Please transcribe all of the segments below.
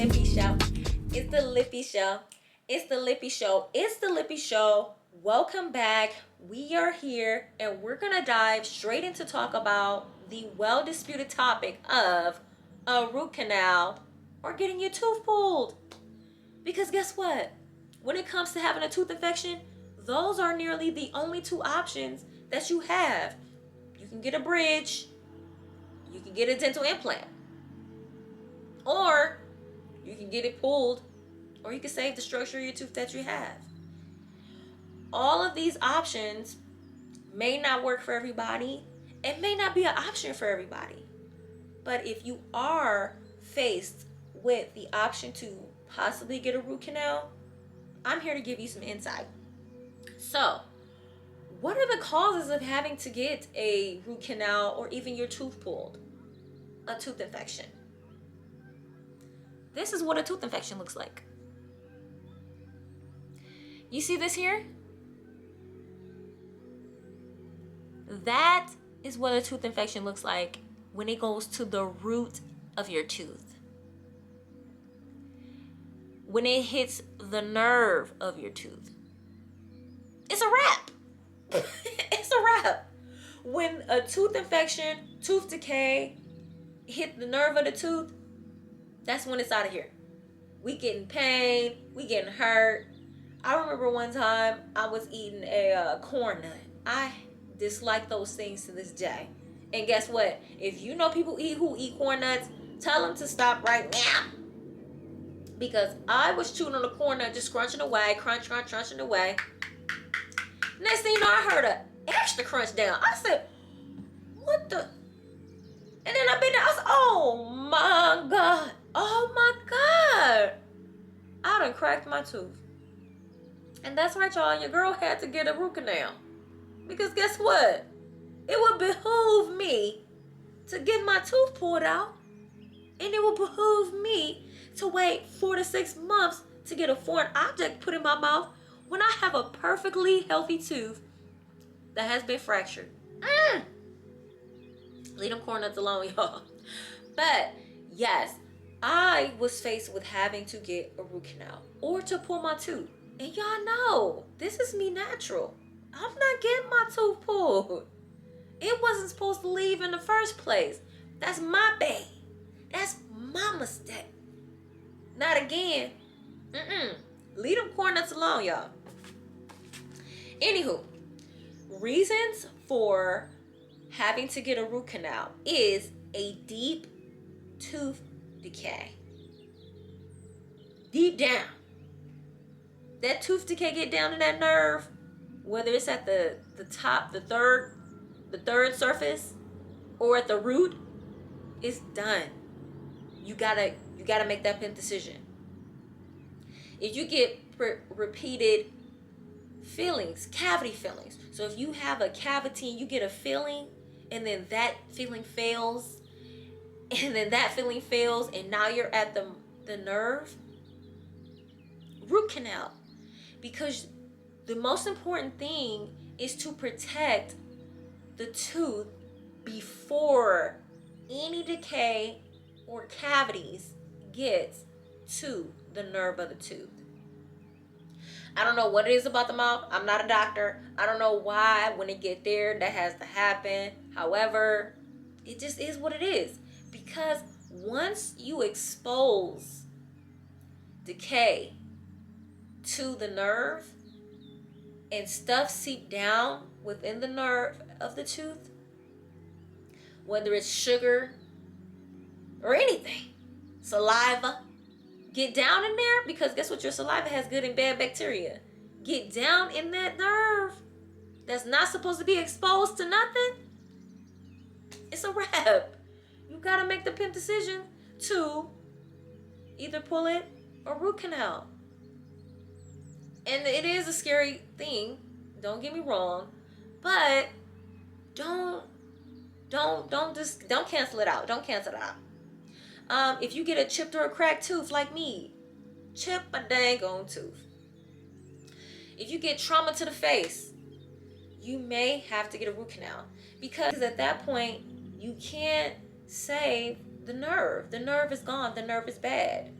Lippy Show. It's the Lippy Show. It's the Lippy Show. It's the Lippy Show. Welcome back. We are here and we're going to dive straight into talk about the well-disputed topic of a root canal or getting your tooth pulled. Because guess what? When it comes to having a tooth infection, those are nearly the only two options that you have. You can get a bridge, you can get a dental implant, or you can get it pulled, or you can save the structure of your tooth that you have. All of these options may not work for everybody. It may not be an option for everybody. But if you are faced with the option to possibly get a root canal, I'm here to give you some insight. So, what are the causes of having to get a root canal or even your tooth pulled? A tooth infection. This is what a tooth infection looks like. You see this here? That is what a tooth infection looks like when it goes to the root of your tooth. When it hits the nerve of your tooth. It's a wrap. It's a wrap. When a tooth infection, tooth decay, hit the nerve of the tooth, that's when it's out of here. We getting pain, we getting hurt. I remember one time I was eating a corn nut. I dislike those things to this day. And guess what? If you know people who eat corn nuts, tell them to stop right now. Because I was chewing on a corn nut, just crunching away, crunching away. Next thing you know, I heard an extra crunch down. I said, what the? And then I been there, I was, oh my God. Oh my God. I done cracked my tooth. And that's right, y'all. Your girl had to get a root canal. Because guess what? It would behoove me to get my tooth pulled out. And it would behoove me to wait 4 to 6 months to get a foreign object put in my mouth when I have a perfectly healthy tooth that has been fractured. Leave them corn nuts alone, y'all. But yes, I was faced with having to get a root canal or to pull my tooth. And y'all know, this is me natural. I'm not getting my tooth pulled. It wasn't supposed to leave in the first place. That's my bad. That's my mistake. Not again. Leave them corn nuts alone, y'all. Anywho, reasons for having to get a root canal is a deep tooth decay. Deep down. That tooth decay get down to that nerve, whether it's at the top, the third surface, or at the root, it's done. You gotta make that decision. If you get repeated fillings, cavity fillings. So if you have a cavity and you get a filling, and then that filling fails, and then that filling fails, and now you're at the nerve, root canal. Because the most important thing is to protect the tooth before any decay or cavities gets to the nerve of the tooth. I don't know what it is about the mouth. I'm not a doctor. I don't know why when it get there that has to happen. However, it just is what it is. Because once you expose decay to the nerve and stuff seep down within the nerve of the tooth, whether it's sugar or anything, saliva, get down in there, because guess what? Your saliva has good and bad bacteria. Get down in that nerve that's not supposed to be exposed to nothing. It's a wrap. You gotta make the pimp decision to either pull it or root canal. And it is a scary thing, don't get me wrong, but don't cancel it out. Don't cancel it out. If you get a chipped or a cracked tooth like me, chip a dang on tooth. If you get trauma to the face, you may have to get a root canal, because at that point you can't save the nerve. The nerve is gone. The nerve is bad.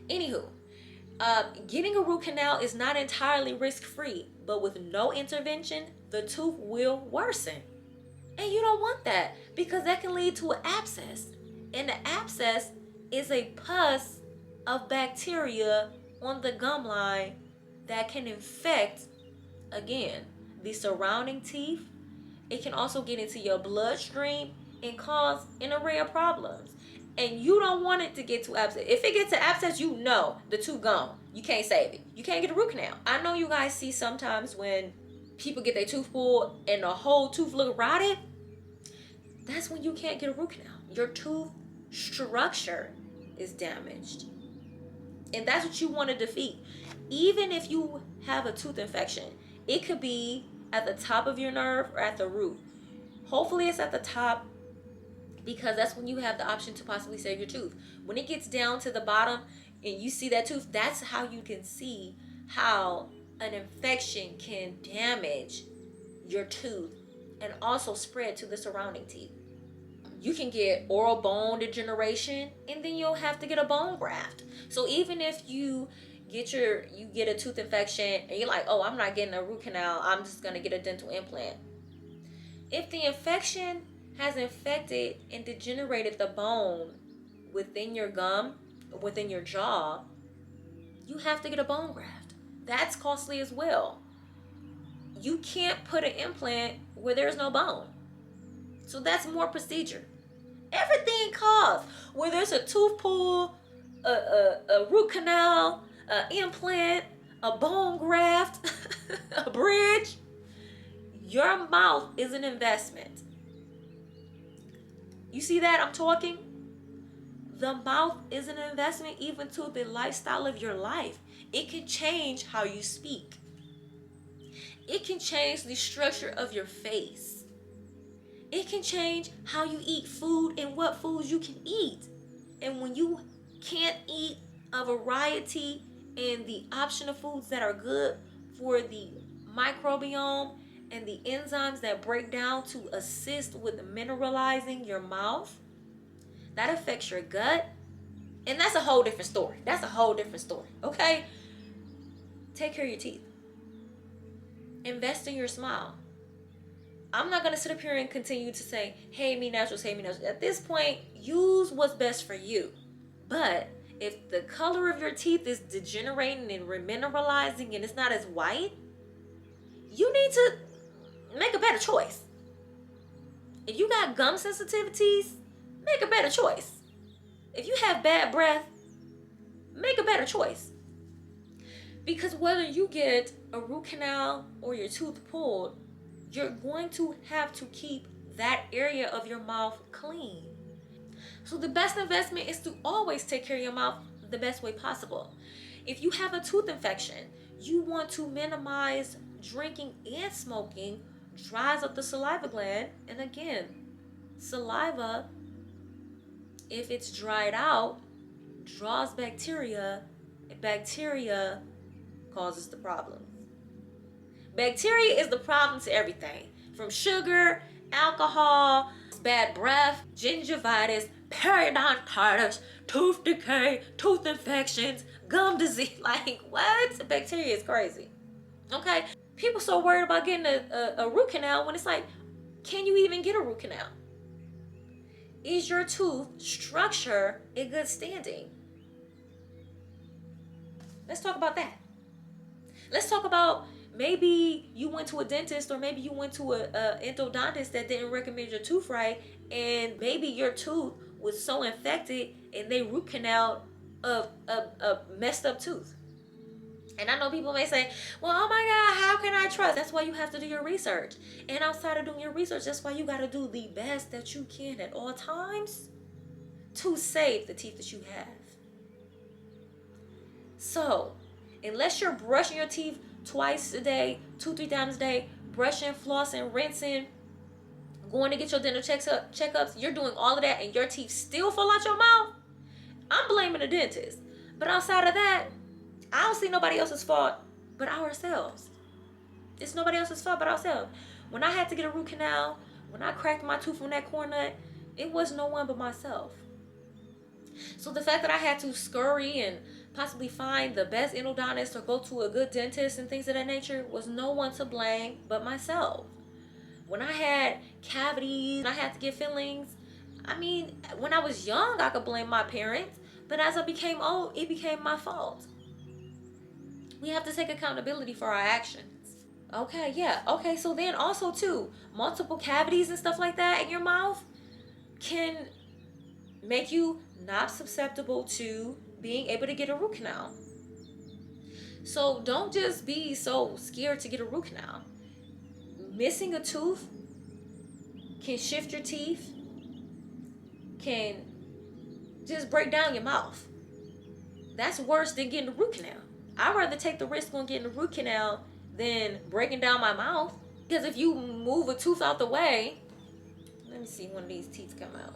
Anywho, getting a root canal is not entirely risk-free, but with no intervention, the tooth will worsen. And you don't want that because that can lead to an abscess. And the abscess is a pus of bacteria on the gum line that can infect, again, the surrounding teeth. It can also get into your bloodstream and cause an array of problems. And you don't want it to get to abscess. If it gets to abscess, you know the tooth gone. You can't save it. You can't get a root canal. I know you guys see sometimes when people get their tooth pulled and the whole tooth look rotted. That's when you can't get a root canal. Your tooth structure is damaged. And that's what you want to defeat. Even if you have a tooth infection, it could be at the top of your nerve or at the root. Hopefully it's at the top, because that's when you have the option to possibly save your tooth. When it gets down to the bottom and you see that tooth, that's how you can see how an infection can damage your tooth and also spread to the surrounding teeth. You can get oral bone degeneration, and then you'll have to get a bone graft. So even if you get a tooth infection and you're like, oh, I'm not getting a root canal, I'm just gonna get a dental implant. If the infection has infected and degenerated the bone within your gum, within your jaw, you have to get a bone graft. That's costly as well. You can't put an implant where there's no bone. So that's more procedure. Everything costs. Whether there's a tooth pull, a root canal, an implant, a bone graft, a bridge, your mouth is an investment. You see that I'm talking? The mouth is an investment even to the lifestyle of your life. It can change how you speak. It can change the structure of your face. It can change how you eat food and what foods you can eat. And when you can't eat a variety and the option of foods that are good for the microbiome and the enzymes that break down to assist with mineralizing your mouth, that affects your gut. And that's a whole different story. Okay? Take care of your teeth. Invest in your smile. I'm not going to sit up here and continue to say, hey, me naturals, hey, me naturals. At this point, use what's best for you. But if the color of your teeth is degenerating and remineralizing and it's not as white, you need to make a better choice. If you got gum sensitivities, make a better choice. If you have bad breath, make a better choice. Because whether you get a root canal or your tooth pulled, you're going to have to keep that area of your mouth clean. So the best investment is to always take care of your mouth the best way possible. If you have a tooth infection, you want to minimize drinking and smoking. Dries up the saliva gland. And again, saliva, if it's dried out, draws bacteria. And bacteria causes the problems. Bacteria is the problem to everything. From sugar, alcohol, bad breath, gingivitis, periodontitis, tooth decay, tooth infections, gum disease. Like, what? Bacteria is crazy. Okay? People so worried about getting a root canal when it's like, can you even get a root canal? Is your tooth structure in good standing? Let's talk about that. Let's talk about maybe you went to a dentist or maybe you went to a endodontist that didn't recommend your tooth right, and maybe your tooth was so infected and they root canal a messed up tooth. And I know people may say, well, oh my God, how can I trust? That's why you have to do your research. And outside of doing your research, that's why you got to do the best that you can at all times to save the teeth that you have. So, unless you're brushing your teeth twice a day, 2-3 times a day, brushing, flossing, rinsing, going to get your dental checkups, you're doing all of that and your teeth still fall out your mouth, I'm blaming the dentist. But outside of that, I don't see nobody else's fault but ourselves. It's nobody else's fault but ourselves. When I had to get a root canal, when I cracked my tooth on that corn nut, it was no one but myself. So the fact that I had to scurry and possibly find the best endodontist or go to a good dentist and things of that nature was no one to blame but myself. When I had cavities, I had to get fillings. I mean, when I was young, I could blame my parents, but as I became old, it became my fault. We have to take accountability for our actions. Okay, yeah. Okay, so then also too, multiple cavities and stuff like that in your mouth can make you not susceptible to being able to get a root canal. So don't just be so scared to get a root canal. Missing a tooth can shift your teeth, can just break down your mouth. That's worse than getting a root canal. I'd rather take the risk on getting a root canal than breaking down my mouth. Because if you move a tooth out the way, let me see one of these teeth come out.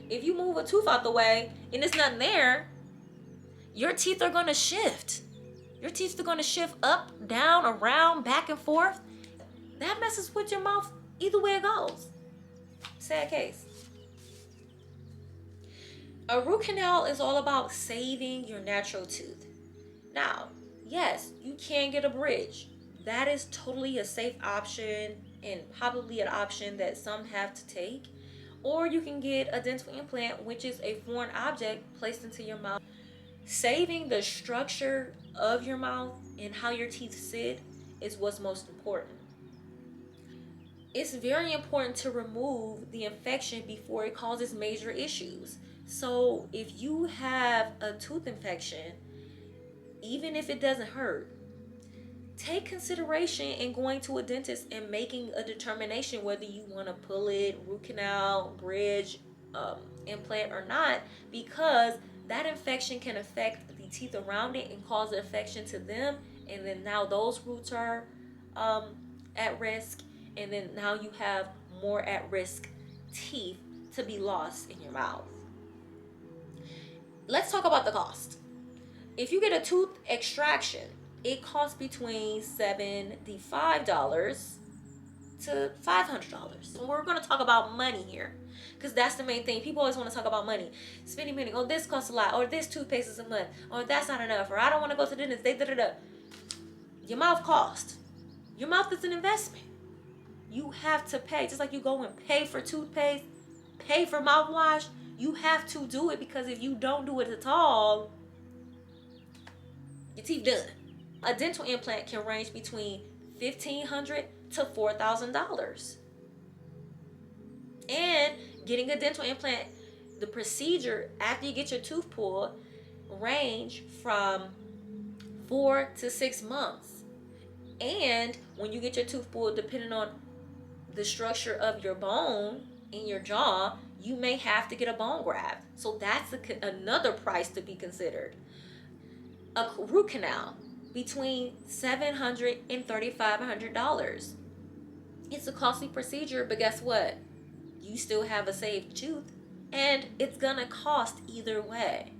If you move a tooth out the way and there's nothing there, your teeth are going to shift. Your teeth are going to shift up, down, around, back and forth. That messes with your mouth either way it goes. Sad case. A root canal is all about saving your natural tooth. Now, yes, you can get a bridge. That is totally a safe option and probably an option that some have to take. Or you can get a dental implant, which is a foreign object placed into your mouth. Saving the structure of your mouth and how your teeth sit is what's most important. It's very important to remove the infection before it causes major issues. So if you have a tooth infection, even if it doesn't hurt, take consideration in going to a dentist and making a determination whether you want to pull it, root canal, bridge, implant or not, because that infection can affect the teeth around it and cause an infection to them, and then now those roots are at risk, and then now you have more at-risk teeth to be lost in your mouth. Let's talk about the cost. If you get a tooth extraction, it costs between $75 to $500. And we're going to talk about money here, because that's the main thing. People always want to talk about money. Spending money. Oh, this costs a lot. Or this toothpaste is a month. Or that's not enough. Or I don't want to go to the dentist. Your mouth costs. Your mouth is an investment. You have to pay. Just like you go and pay for toothpaste, pay for mouthwash, you have to do it, because if you don't do it at all, your teeth done. A dental implant can range between $1,500 to $4,000. And getting a dental implant, the procedure after you get your tooth pulled, range from 4 to 6 months. And when you get your tooth pulled, depending on the structure of your bone in your jaw, you may have to get a bone graft. So that's another price to be considered. A root canal, between $700 and $3,500. It's a costly procedure, but guess what? You still have a saved tooth, and it's gonna cost either way.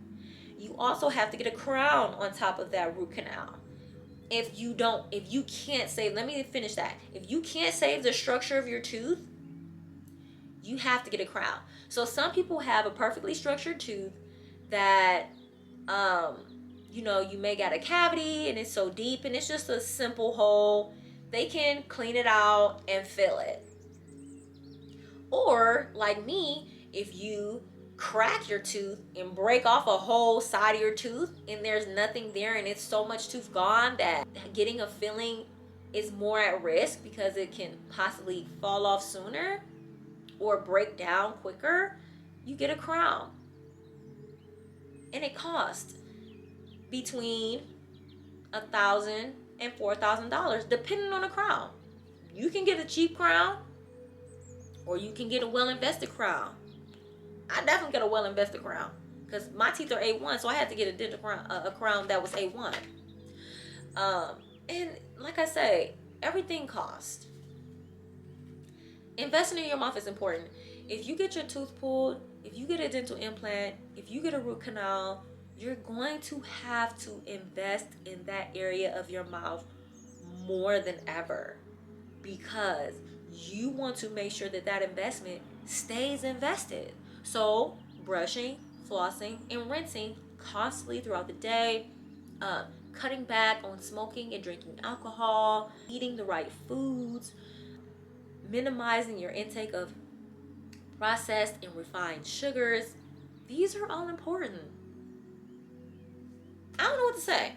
You also have to get a crown on top of that root canal. If you can't save, let me finish that. If you can't save the structure of your tooth, you have to get a crown. So some people have a perfectly structured tooth that, you may got a cavity and it's so deep and it's just a simple hole. They can clean it out and fill it. Or like me, if you crack your tooth and break off a whole side of your tooth and there's nothing there and it's so much tooth gone that getting a filling is more at risk because it can possibly fall off sooner or break down quicker, you get a crown. And it costs between $1,000 and $4,000 depending on the crown. You can get a cheap crown or you can get a well-invested crown. I definitely get a well-invested crown because my teeth are A1, so I had to get a dental crown, a crown that was A1. And like I say, everything costs. Investing in your mouth is important. If you get your tooth pulled, if you get a dental implant, if you get a root canal, you're going to have to invest in that area of your mouth more than ever, because you want to make sure that that investment stays invested. So brushing, flossing and rinsing constantly throughout the day, cutting back on smoking and drinking alcohol, eating the right foods, minimizing your intake of processed and refined sugars. These are all important. I don't know what to say.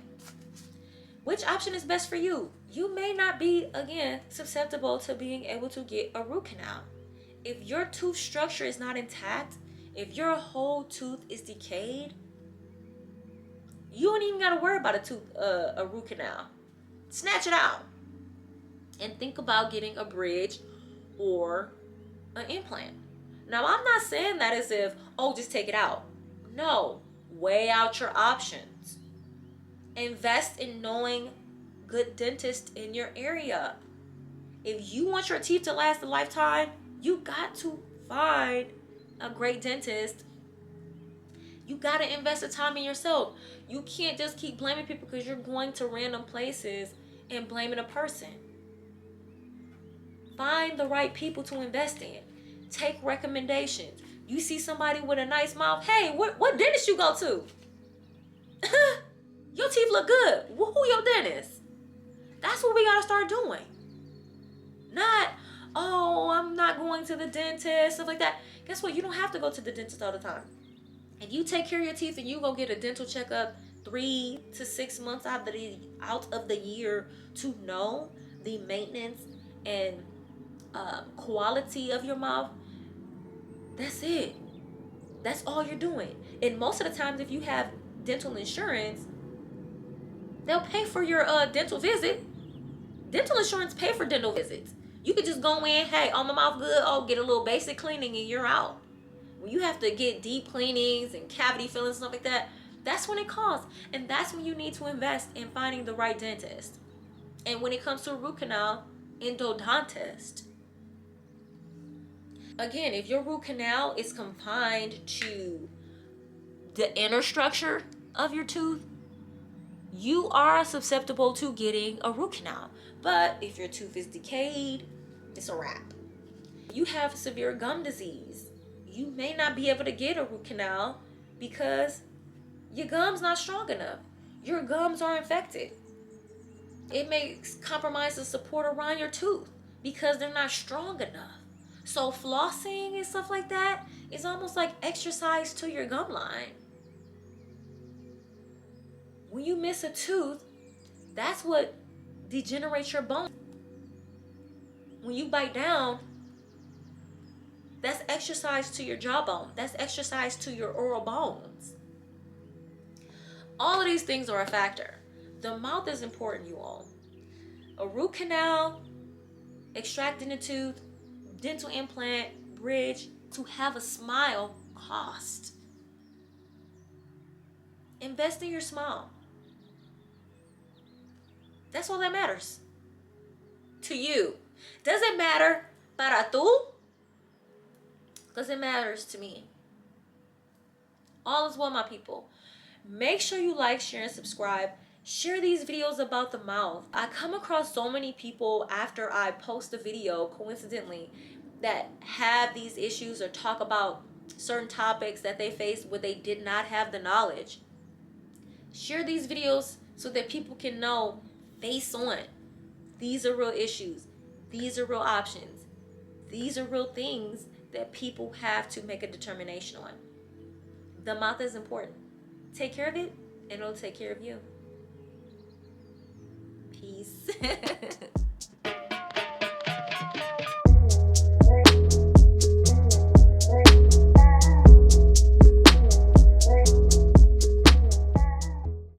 Which option is best for you? You may not be, again, susceptible to being able to get a root canal. If your tooth structure is not intact, if your whole tooth is decayed, you don't even got to worry about a root canal. Snatch it out and think about getting a bridge or an implant. Now, I'm not saying that as if, oh, just take it out. No, weigh out your options. Invest in knowing good dentists in your area. If you want your teeth to last a lifetime, you got to find a great dentist. You got to invest the time in yourself. You can't just keep blaming people because you're going to random places and blaming a person. Find the right people to invest in. Take recommendations. You see somebody with a nice mouth, hey, what dentist you go to? Your teeth look good. Who your dentist? That's what we got to start doing. Not, oh, I'm not going to the dentist, stuff like that. Guess what? You don't have to go to the dentist all the time. If you take care of your teeth and you go get a dental checkup 3 to 6 months out of the year to know the maintenance and quality of your mouth, that's it. That's all you're doing. And most of the times, if you have dental insurance, they'll pay for your dental visit. Dental insurance pay for dental visits. You could just go in, hey, oh, my mouth good, oh, get a little basic cleaning and you're out. When you have to get deep cleanings and cavity fillings and stuff like that, that's when it costs. And that's when you need to invest in finding the right dentist. And when it comes to a root canal, endodontist. Again, if your root canal is confined to the inner structure of your tooth, you are susceptible to getting a root canal. But if your tooth is decayed, it's a wrap. You have severe gum disease, you may not be able to get a root canal because your gum's not strong enough. Your gums are infected. It may compromise the support around your tooth because they're not strong enough. So flossing and stuff like that is almost like exercise to your gum line. When you miss a tooth, that's what degenerates your bone. When you bite down, that's exercise to your jawbone. That's exercise to your oral bones. All of these things are a factor. The mouth is important, you all. A root canal, extracting a tooth, dental implant, bridge, to have a smile cost. Invest in your smile. That's all that matters to you. Does it matter para tú? Because it matters to me. All is well, my people. Make sure you like, share, and subscribe. Share these videos about the mouth. I come across so many people after I post a video, coincidentally, that have these issues or talk about certain topics that they face where they did not have the knowledge. Share these videos so that people can know face on. These are real issues. These are real options. These are real things that people have to make a determination on. The mouth is important. Take care of it, and it'll take care of you. Peace.